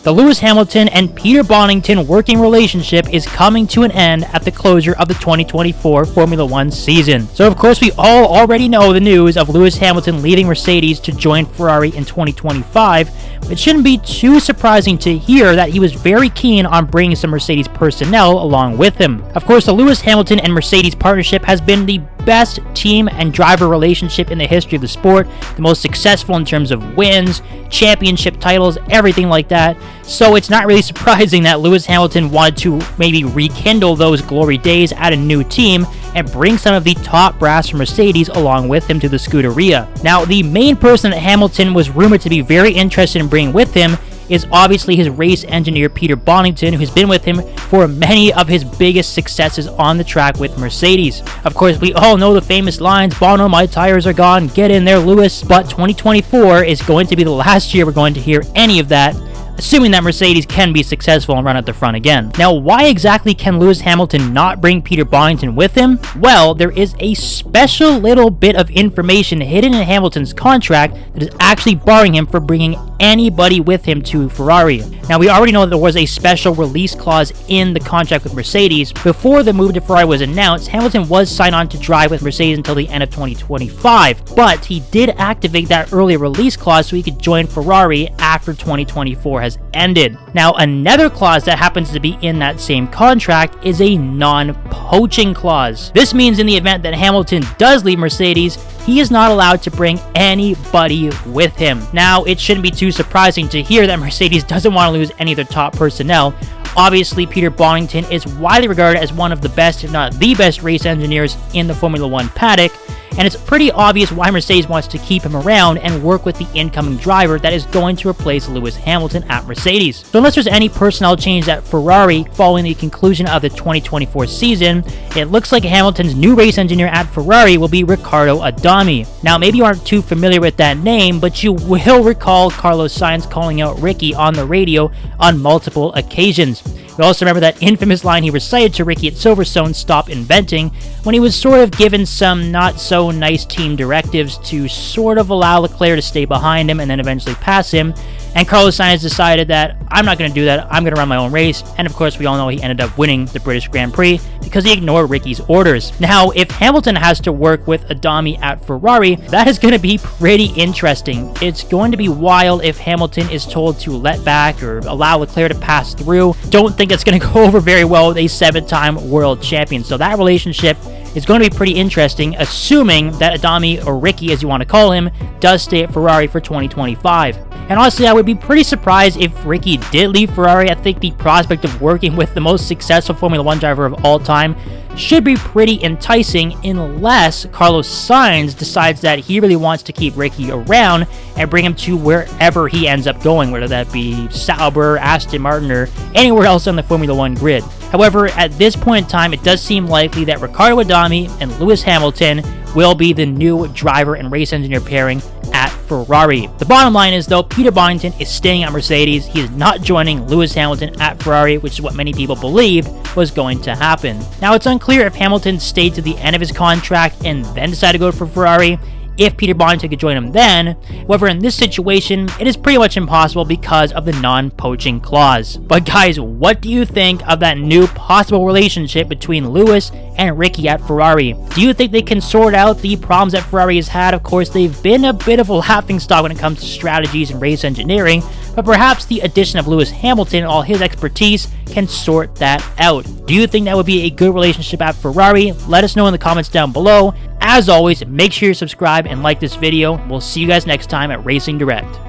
The Lewis Hamilton and Peter Bonnington working relationship is coming to an end at the closure of the 2024 Formula One season. So of course we all already know the news of Lewis Hamilton leaving Mercedes to join Ferrari in 2025, but it shouldn't be too surprising to hear that he was very keen on bringing some Mercedes personnel along with him. Of course, the Lewis Hamilton and Mercedes partnership has been the best team and driver relationship in the history of the sport, the most successful in terms of wins, championship titles, everything like that. So it's not really surprising that Lewis Hamilton wanted to maybe rekindle those glory days at a new team and bring some of the top brass from Mercedes along with him to the Scuderia. Now, the main person that Hamilton was rumored to be very interested in bringing with him is obviously his race engineer Peter Bonnington, who's been with him for many of his biggest successes on the track with Mercedes. Of course, we all know the famous lines, "Bono, my tires are gone, get in there, Lewis," but 2024 is going to be the last year we're going to hear any of that, assuming that Mercedes can be successful and run at the front again. Now, why exactly can Lewis Hamilton not bring Peter Bonnington with him? Well, there is a special little bit of information hidden in Hamilton's contract that is actually barring him from bringing anybody with him to Ferrari. Now, we already know that there was a special release clause in the contract with Mercedes. Before the move to Ferrari was announced, Hamilton was signed on to drive with Mercedes until the end of 2025, but he did activate that early release clause so he could join Ferrari after 2024 has ended. Now, another clause that happens to be in that same contract is a non-poaching clause. This means in the event that Hamilton does leave Mercedes, he is not allowed to bring anybody with him. Now, it shouldn't be too surprising to hear that Mercedes doesn't want to lose any of their top personnel. Obviously, Peter Bonnington is widely regarded as one of the best, if not the best, race engineers in the Formula One paddock, and it's pretty obvious why Mercedes wants to keep him around and work with the incoming driver that is going to replace Lewis Hamilton at Mercedes. So unless there's any personnel change at Ferrari following the conclusion of the 2024 season, it looks like Hamilton's new race engineer at Ferrari will be Riccardo Adami. Now, maybe you aren't too familiar with that name, but you will recall Carlos Sainz calling out Ricky on the radio on multiple occasions. We also remember that infamous line he recited to Ricky at Silverstone, "Stop inventing," when he was sort of given some not so nice team directives to sort of allow Leclerc to stay behind him and then eventually pass him. And Carlos Sainz decided that, I'm not going to do that, I'm going to run my own race. And of course, we all know he ended up winning the British Grand Prix because he ignored Ricky's orders. Now, if Hamilton has to work with Adami at Ferrari, that is going to be pretty interesting. It's going to be wild if Hamilton is told to let back or allow Leclerc to pass through. Don't think it's going to go over very well with a 7-time world champion. So that relationship is going to be pretty interesting, assuming that Adami, or Ricky as you want to call him, does stay at Ferrari for 2025. And honestly, I would be pretty surprised if Ricky did leave Ferrari. I think the prospect of working with the most successful Formula One driver of all time should be pretty enticing, unless Carlos Sainz decides that he really wants to keep Ricky around and bring him to wherever he ends up going, whether that be Sauber, Aston Martin, or anywhere else on the Formula One grid. However, at this point in time, it does seem likely that Riccardo Adami and Lewis Hamilton will be the new driver and race engineer pairing at Ferrari. The bottom line is, though, Peter Bonnington is staying at Mercedes. He is not joining Lewis Hamilton at Ferrari, which is what many people believed was going to happen. Now, it's unclear if Hamilton stayed to the end of his contract and then decided to go for Ferrari, if Peter Bonnington could join him then. However, in this situation, it is pretty much impossible because of the non-poaching clause. But guys, what do you think of that new possible relationship between Lewis and Ricky at Ferrari? Do you think they can sort out the problems that Ferrari has had? Of course, they've been a bit of a laughingstock when it comes to strategies and race engineering, but perhaps the addition of Lewis Hamilton and all his expertise can sort that out. Do you think that would be a good relationship at Ferrari? Let us know in the comments down below. As always, make sure you subscribe and like this video. We'll see you guys next time at Racing Direct.